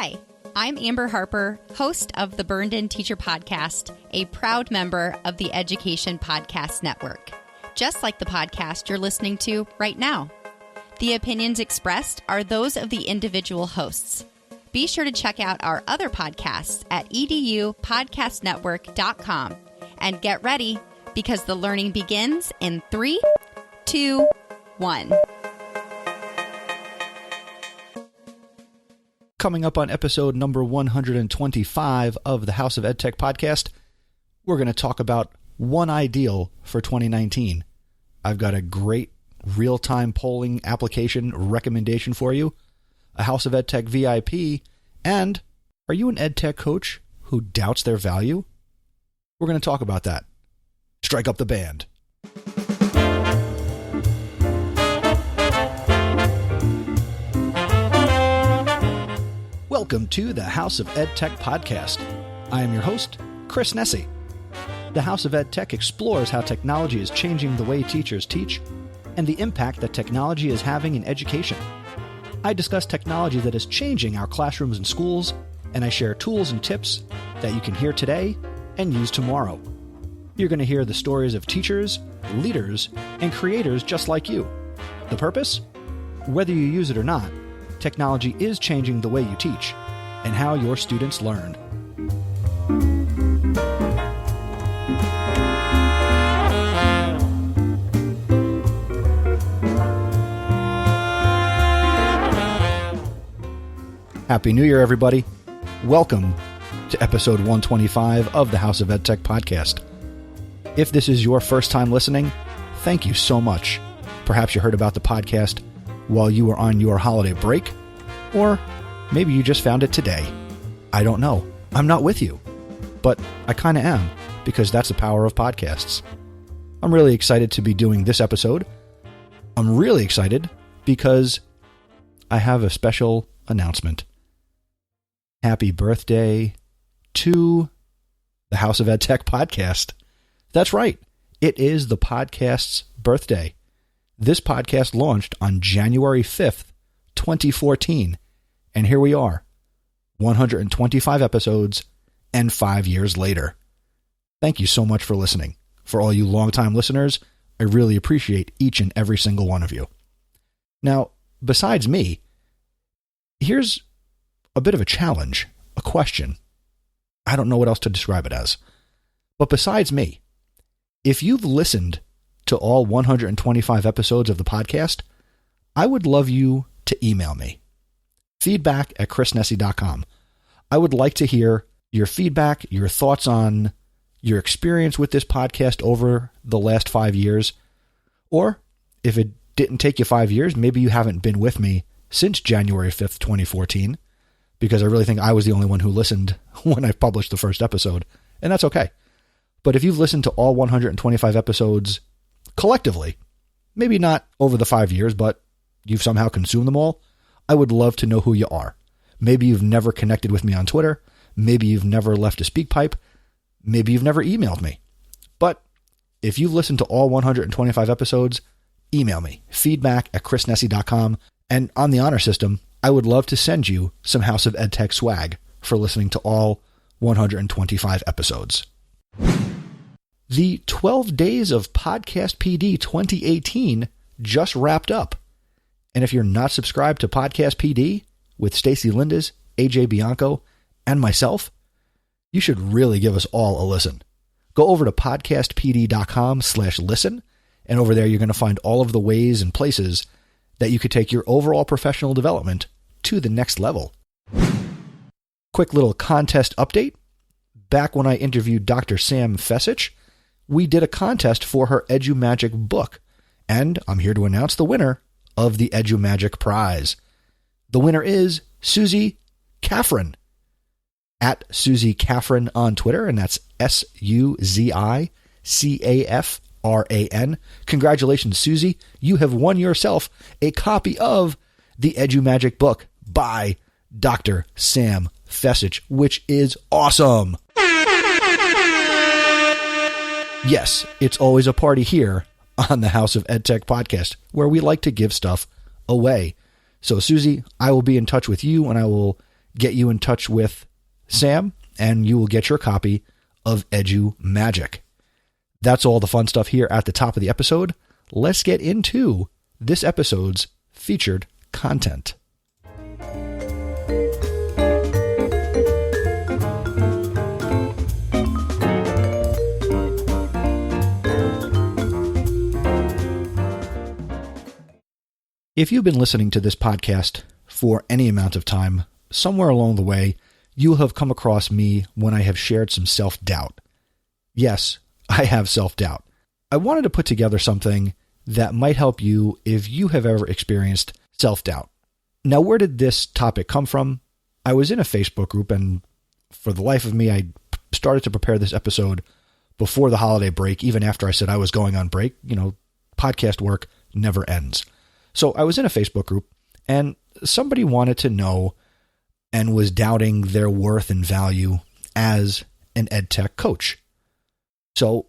Hi, I'm Amber Harper, host of the Burned In Teacher Podcast, a proud member of the Education Podcast Network, just like the podcast you're listening to right now. The opinions expressed are those of the individual hosts. Be sure to check out our other podcasts at edupodcastnetwork.com and get ready because the learning begins in 3, 2, 1. Coming up on episode number 125 of the House of EdTech podcast, we're going to talk about one ideal for 2019. I've got a great real-time polling application recommendation for you, a House of EdTech VIP, and are you an EdTech coach who doubts their value? We're going to talk about that. Strike up the band. Welcome to the House of EdTech podcast. I am your host, Chris Nesi. The House of EdTech explores how technology is changing the way teachers teach and the impact that technology is having in education. I discuss technology that is changing our classrooms and schools, and I share tools and tips that you can hear today and use tomorrow. You're going to hear the stories of teachers, leaders, and creators just like you. The purpose? Whether you use it or not, technology is changing the way you teach and how your students learn. Happy New Year, everybody. Welcome to episode 125 of the House of EdTech podcast. If this is your first time listening, thank you so much. Perhaps you heard about the podcast while you were on your holiday break, or maybe you just found it today. I don't know. I'm not with you, but I kind of am, because that's the power of podcasts. I'm really excited to be doing this episode. I'm really excited because I have a special announcement. Happy birthday to the House of EdTech podcast. That's right. It is the podcast's birthday. This podcast launched on January 5th, 2014, and here we are, 125 episodes and 5 years later. Thank you so much for listening. For all you longtime listeners, I really appreciate each and every single one of you. Now, besides me, here's a bit of a challenge, a question. I don't know what else to describe it as. But besides me, if you've listened to all 125 episodes of the podcast, I would love you to email me. feedback@chrisnesi.com. I would like to hear your feedback, your thoughts on your experience with this podcast over the last 5 years. Or if it didn't take you 5 years, maybe you haven't been with me since January 5th, 2014, because I really think I was the only one who listened when I published the first episode, and that's okay. But if you've listened to all 125 episodes collectively, maybe not over the 5 years, but you've somehow consumed them all, I would love to know who you are. Maybe you've never connected with me on Twitter. Maybe you've never left a speak pipe. Maybe you've never emailed me. But if you've listened to all 125 episodes, email me, feedback@chrisnesi.com. And on the honor system, I would love to send you some House of EdTech swag for listening to all 125 episodes. The 12 Days of Podcast PD 2018 just wrapped up. And if you're not subscribed to Podcast PD with Stacey Lindes, AJ Bianco, and myself, you should really give us all a listen. Go over to podcastpd.com/listen, and over there you're going to find all of the ways and places that you could take your overall professional development to the next level. Quick little contest update. Back when I interviewed Dr. Sam Fessich, we did a contest for her EduMagic book, and I'm here to announce the winner of the EduMagic prize. The winner is Susie Caffrin, at Susie Caffrin on Twitter, and that's SUZICAFRAN. Congratulations, Susie. You have won yourself a copy of the EduMagic book by Dr. Sam Fessich, which is awesome. Yes, it's always a party here on the House of EdTech podcast, where we like to give stuff away. So, Susie, I will be in touch with you, and I will get you in touch with Sam, and you will get your copy of Edu Magic. That's all the fun stuff here at the top of the episode. Let's get into this episode's featured content. If you've been listening to this podcast for any amount of time, somewhere along the way, you will have come across me when I have shared some self-doubt. Yes, I have self-doubt. I wanted to put together something that might help you if you have ever experienced self-doubt. Now, where did this topic come from? I was in a Facebook group, and for the life of me, I started to prepare this episode before the holiday break, even after I said I was going on break. Podcast work never ends. So I was in a Facebook group, and somebody wanted to know and was doubting their worth and value as an EdTech coach. So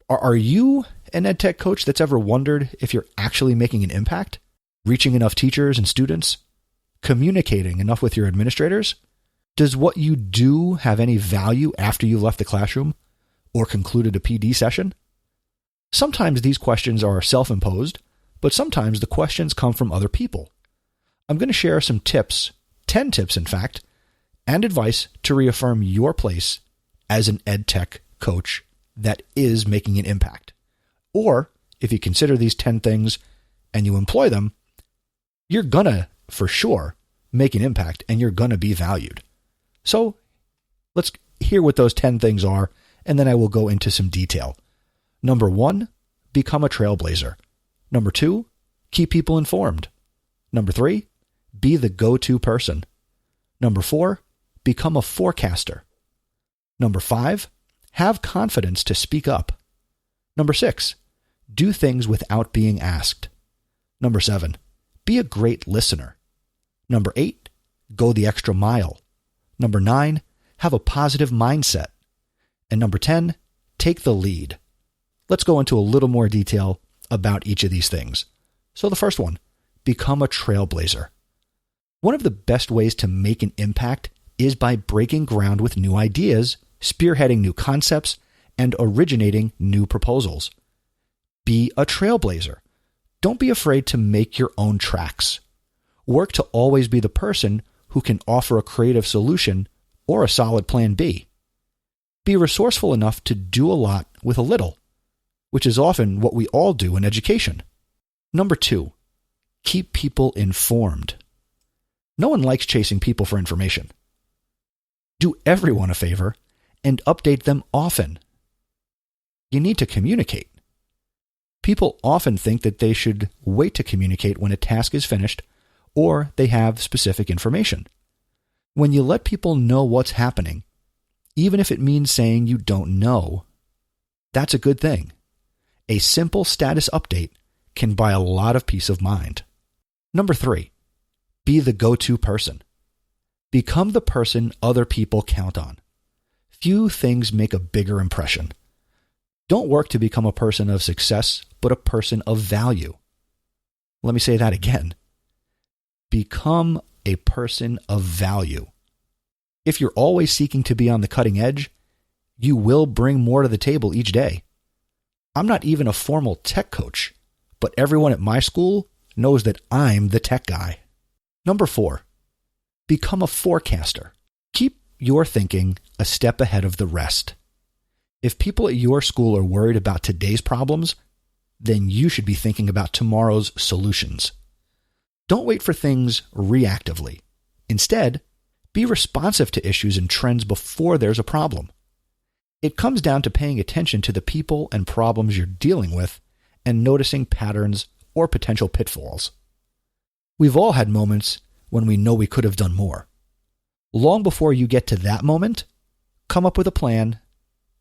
are you an EdTech coach that's ever wondered if you're actually making an impact, reaching enough teachers and students, communicating enough with your administrators? Does what you do have any value after you left the classroom or concluded a PD session? Sometimes these questions are self-imposed, but sometimes the questions come from other people. I'm going to share some tips, 10 tips in fact, and advice to reaffirm your place as an EdTech coach that is making an impact. Or if you consider these 10 things and you employ them, you're going to, for sure, make an impact and you're going to be valued. So let's hear what those 10 things are, and then I will go into some detail. Number 1, become a trailblazer. Number 2, keep people informed. Number 3, be the go-to person. Number 4, become a forecaster. Number 5, have confidence to speak up. Number 6, do things without being asked. Number 7, be a great listener. Number 8, go the extra mile. Number 9, have a positive mindset. And number 10, take the lead. Let's go into a little more detail about each of these things. So the first one, become a trailblazer. One of the best ways to make an impact is by breaking ground with new ideas, spearheading new concepts, and originating new proposals. Be a trailblazer. Don't be afraid to make your own tracks. Work to always be the person who can offer a creative solution or a solid plan B. Be resourceful enough to do a lot with a little, which is often what we all do in education. Number 2, keep people informed. No one likes chasing people for information. Do everyone a favor and update them often. You need to communicate. People often think that they should wait to communicate when a task is finished or they have specific information. When you let people know what's happening, even if it means saying you don't know, that's a good thing. A simple status update can buy a lot of peace of mind. Number 3, be the go-to person. Become the person other people count on. Few things make a bigger impression. Don't work to become a person of success, but a person of value. Let me say that again. Become a person of value. If you're always seeking to be on the cutting edge, you will bring more to the table each day. I'm not even a formal tech coach, but everyone at my school knows that I'm the tech guy. Number 4, become a forecaster. Keep your thinking a step ahead of the rest. If people at your school are worried about today's problems, then you should be thinking about tomorrow's solutions. Don't wait for things reactively. Instead, be responsive to issues and trends before there's a problem. It comes down to paying attention to the people and problems you're dealing with and noticing patterns or potential pitfalls. We've all had moments when we know we could have done more. Long before you get to that moment, come up with a plan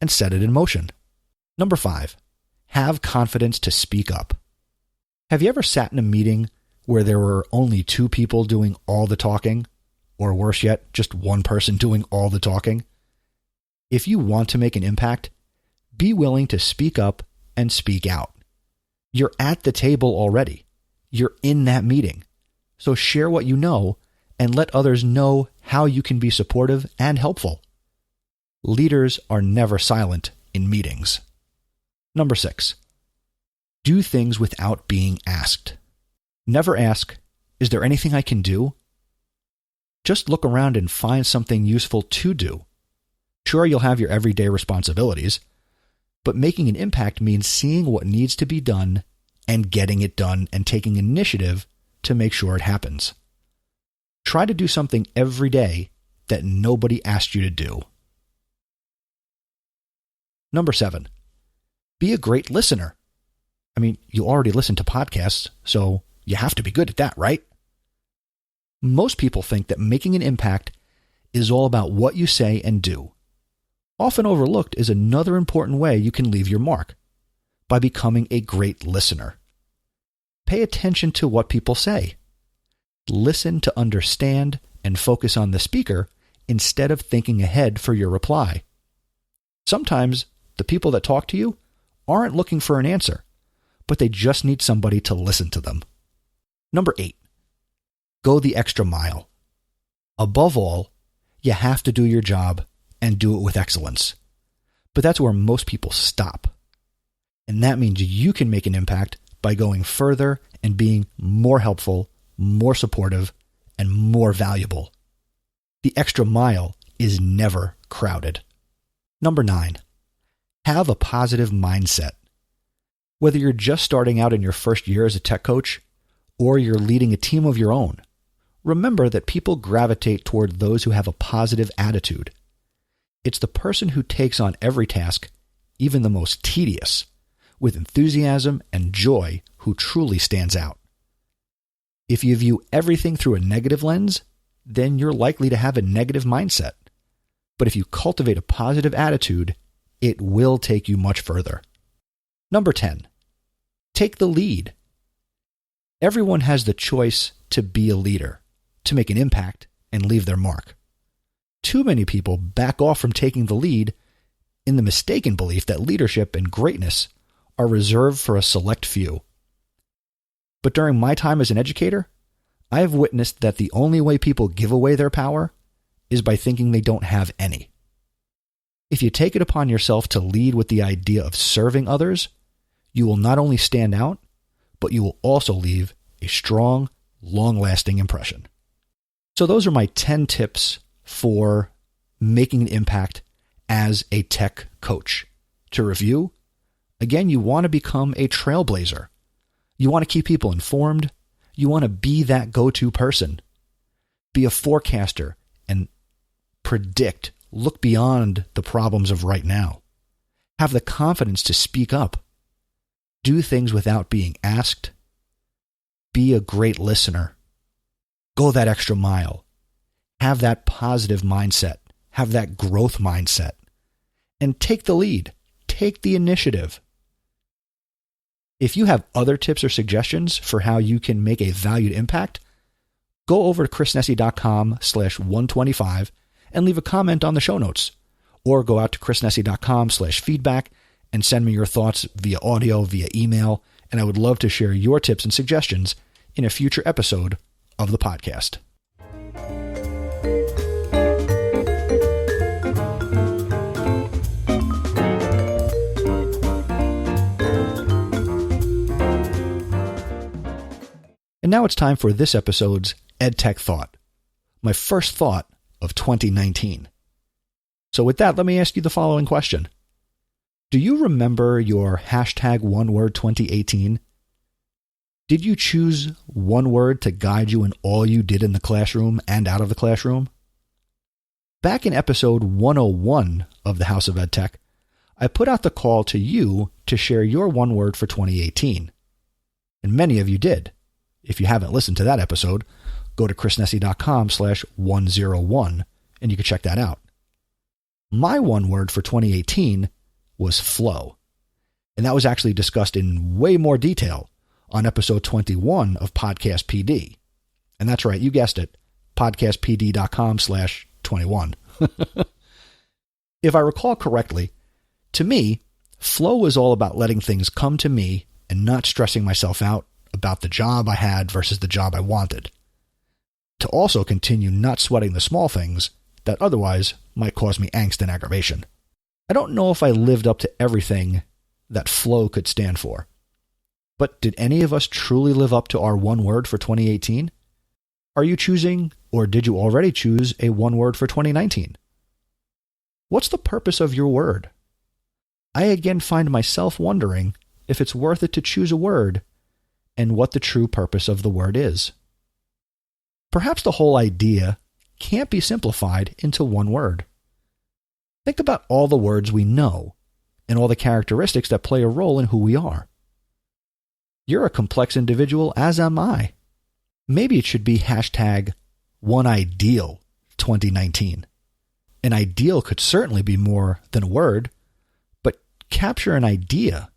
and set it in motion. Number 5, have confidence to speak up. Have you ever sat in a meeting where there were only 2 people doing all the talking, or worse yet, just one person doing all the talking? If you want to make an impact, be willing to speak up and speak out. You're at the table already. You're in that meeting. So share what you know and let others know how you can be supportive and helpful. Leaders are never silent in meetings. Number 6, do things without being asked. Never ask, "Is there anything I can do?" Just look around and find something useful to do. Sure, you'll have your everyday responsibilities, but making an impact means seeing what needs to be done and getting it done and taking initiative to make sure it happens. Try to do something every day that nobody asked you to do. Number 7, be a great listener. I mean, you already listen to podcasts, so you have to be good at that, right? Most people think that making an impact is all about what you say and do. Often overlooked is another important way you can leave your mark, by becoming a great listener. Pay attention to what people say. Listen to understand and focus on the speaker instead of thinking ahead for your reply. Sometimes the people that talk to you aren't looking for an answer, but they just need somebody to listen to them. Number 8, go the extra mile. Above all, you have to do your job and do it with excellence. But that's where most people stop. And that means you can make an impact by going further and being more helpful, more supportive, and more valuable. The extra mile is never crowded. Number 9, have a positive mindset. Whether you're just starting out in your first year as a tech coach or you're leading a team of your own, remember that people gravitate toward those who have a positive attitude. It's the person who takes on every task, even the most tedious, with enthusiasm and joy who truly stands out. If you view everything through a negative lens, then you're likely to have a negative mindset. But if you cultivate a positive attitude, it will take you much further. Number 10, take the lead. Everyone has the choice to be a leader, to make an impact and leave their mark. Too many people back off from taking the lead in the mistaken belief that leadership and greatness are reserved for a select few. But during my time as an educator, I have witnessed that the only way people give away their power is by thinking they don't have any. If you take it upon yourself to lead with the idea of serving others, you will not only stand out, but you will also leave a strong, long-lasting impression. So those are my 10 tips for making an impact as a tech coach. To review, again, you want to become a trailblazer. You want to keep people informed. You want to be that go-to person. Be a forecaster and predict, look beyond the problems of right now. Have the confidence to speak up. Do things without being asked. Be a great listener. Go that extra mile. Have that positive mindset. Have that growth mindset. And take the lead. Take the initiative. If you have other tips or suggestions for how you can make a valued impact, go over to chrisnessy.com/125 and leave a comment on the show notes, or go out to chrisnessy.com/feedback and send me your thoughts via audio, via email, and I would love to share your tips and suggestions in a future episode of the podcast. And now it's time for this episode's EdTech Thought, my first thought of 2019. So with that, let me ask you the following question. Do you remember your hashtag OneWord 2018? Did you choose one word to guide you in all you did in the classroom and out of the classroom? Back in episode 101 of the House of EdTech, I put out the call to you to share your one word for 2018. And many of you did. If you haven't listened to that episode, go to chrisnessy.com/101 and you can check that out. My one word for 2018 was flow. And that was actually discussed in way more detail on episode 21 of Podcast PD. And that's right, you guessed it, podcastpd.com/21. If I recall correctly, to me, flow was all about letting things come to me and not stressing myself out about the job I had versus the job I wanted. To also continue not sweating the small things that otherwise might cause me angst and aggravation. I don't know if I lived up to everything that flow could stand for. But did any of us truly live up to our one word for 2018? Are you choosing, or did you already choose, a one word for 2019? What's the purpose of your word? I again find myself wondering if it's worth it to choose a word and what the true purpose of the word is. Perhaps the whole idea can't be simplified into one word. Think about all the words we know and all the characteristics that play a role in who we are. You're a complex individual, as am I. Maybe it should be #OneIdeal2019. An ideal could certainly be more than a word, but capture an idea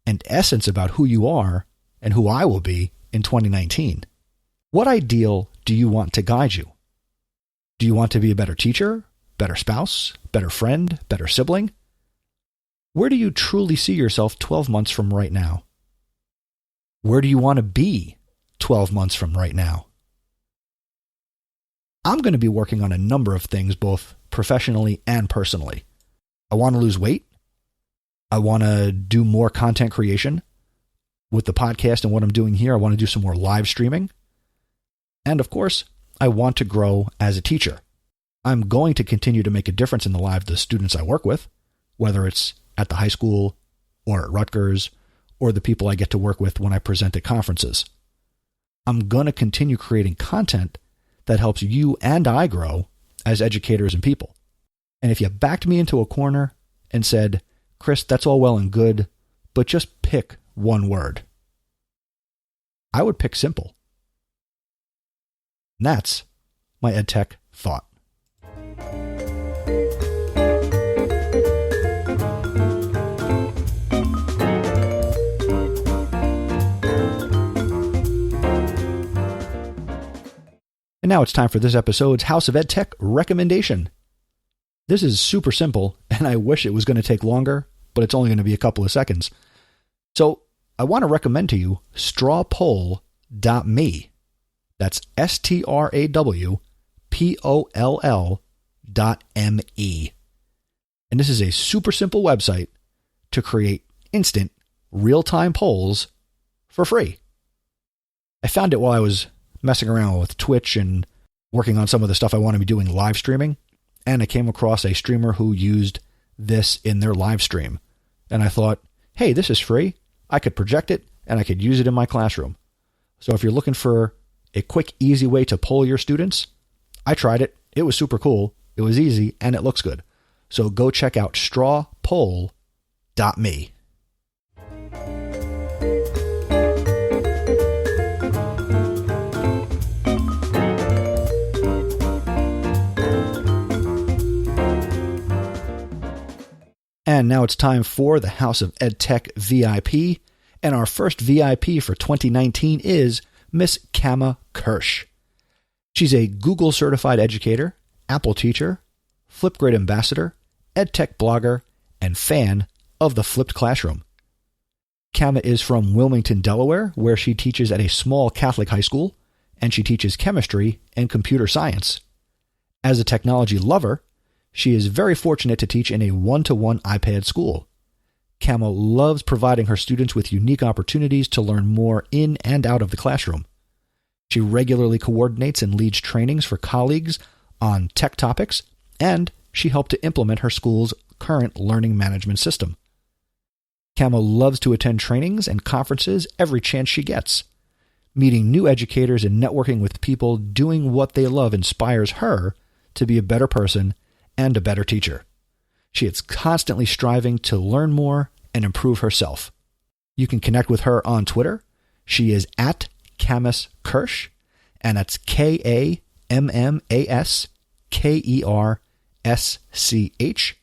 and essence about who you are and who I will be in 2019. What ideal do you want to guide you? Do you want to be a better teacher, better spouse, better friend, better sibling? Where do you truly see yourself 12 months from right now? Where do you want to be 12 months from right now? I'm going to be working on a number of things, both professionally and personally. I want to lose weight. I want to do more content creation. With the podcast and what I'm doing here, I want to do some more live streaming. And of course, I want to grow as a teacher. I'm going to continue to make a difference in the lives of the students I work with, whether it's at the high school or at Rutgers or the people I get to work with when I present at conferences. I'm going to continue creating content that helps you and I grow as educators and people. And if you backed me into a corner and said, Chris, that's all well and good, but just pick one word, I would pick simple. And that's my EdTech Thought. And now it's time for this episode's House of EdTech recommendation. This is super simple, and I wish it was going to take longer, but it's only going to be a couple of seconds. So I want to recommend to you strawpoll.me. That's strawpoll.me. And this is a super simple website to create instant, real-time polls for free. I found it while I was messing around with Twitch and working on some of the stuff I want to be doing live streaming, and I came across a streamer who used this in their live stream. And I thought, hey, this is free. I could project it, and I could use it in my classroom. So if you're looking for a quick, easy way to poll your students, I tried it. It was super cool. It was easy, and it looks good. So go check out strawpoll.me. And now it's time for the House of EdTech VIP. And our first VIP for 2019 is Miss Kama Kirsch. She's a Google certified educator, Apple teacher, Flipgrid ambassador, EdTech blogger, and fan of the flipped classroom. Kama is from Wilmington, Delaware, where she teaches at a small Catholic high school, and she teaches chemistry and computer science. As a technology lover, she is very fortunate to teach in a one-to-one iPad school. Kama loves providing her students with unique opportunities to learn more in and out of the classroom. She regularly coordinates and leads trainings for colleagues on tech topics, and she helped to implement her school's current learning management system. Kama loves to attend trainings and conferences every chance she gets. Meeting new educators and networking with people doing what they love inspires her to be a better person and a better teacher. She is constantly striving to learn more and improve herself. You can connect with her on Twitter. She is at Kamas Kirsch, and that's KAMMASKERSCH.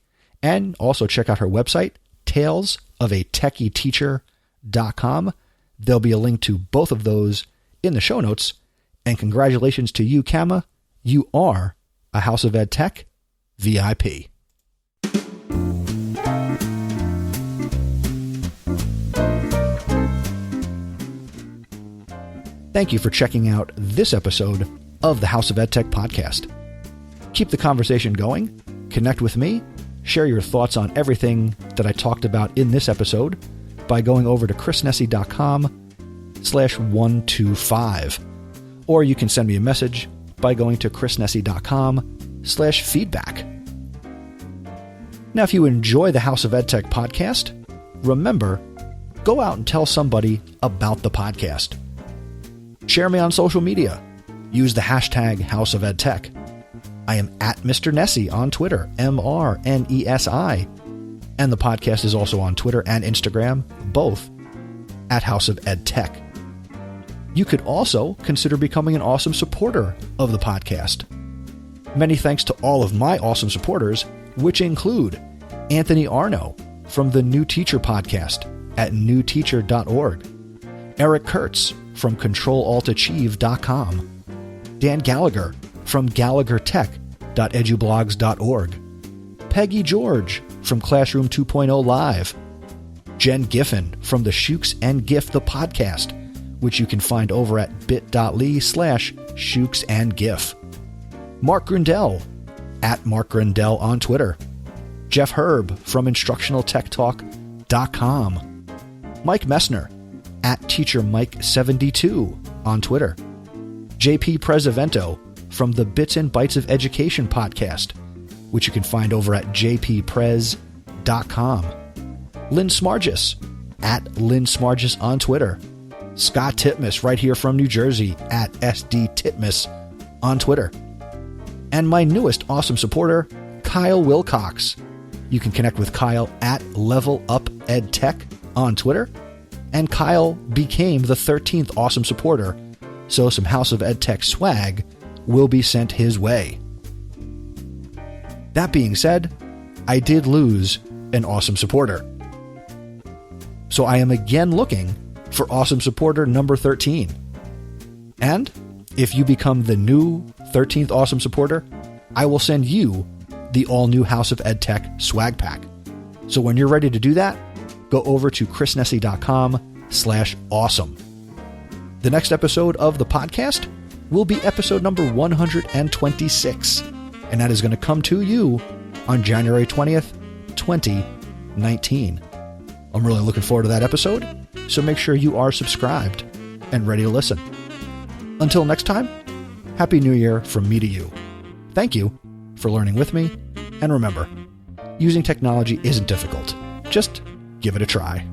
And also check out her website, talesofatechieteacher.com. There'll be a link to both of those in the show notes. And congratulations to you, Kama. You are a House of EdTech VIP. Thank you for checking out this episode of the House of EdTech podcast. Keep the conversation going, connect with me, share your thoughts on everything that I talked about in this episode by going over to chrisnessy.com/125. Or you can send me a message by going to chrisnessy.com/feedback. Now, if you enjoy the House of EdTech podcast, remember, go out and tell somebody about the podcast. Share me on social media. Use the hashtag House of EdTech. I am at Mr. Nessy on Twitter, MrNesi. And the podcast is also on Twitter and Instagram, both at House of EdTech. You could also consider becoming an awesome supporter of the podcast. Many thanks to all of my awesome supporters, which include Anthony Arno from the New Teacher podcast at newteacher.org, Eric Kurtz from controlaltachieve.com, Dan Gallagher from gallaghertech.edublogs.org, Peggy George from Classroom 2.0 Live, Jen Giffen from the Shooks and Giff the podcast, which you can find over at bit.ly/shooksandgiff, Mark Grindell at Mark Grindell on Twitter, Jeff Herb from InstructionalTechTalk.com, Mike Messner at TeacherMike72 on Twitter, JP Prezavento from the Bits and Bytes of Education podcast, which you can find over at jpprez.com, Lynn Smargis at Lynn Smargis on Twitter, Scott Titmus right here from New Jersey at SD Titmus on Twitter, and my newest awesome supporter, Kyle Wilcox. You can connect with Kyle at Level Up EdTech on Twitter, and Kyle became the 13th awesome supporter, so some House of EdTech swag will be sent his way. That being said, I did lose an awesome supporter. So I am again looking for awesome supporter number 13. And if you become the new 13th awesome supporter, I will send you the all-new House of EdTech swag pack. So when you're ready to do that, go over to chrisnessy.com/awesome. The next episode of the podcast will be episode number 126, and that is going to come to you on January 20th, 2019. I'm really looking forward to that episode, so make sure you are subscribed and ready to listen. Until next time, Happy New Year from me to you. Thank you for learning with me, and remember, using technology isn't difficult. Just give it a try.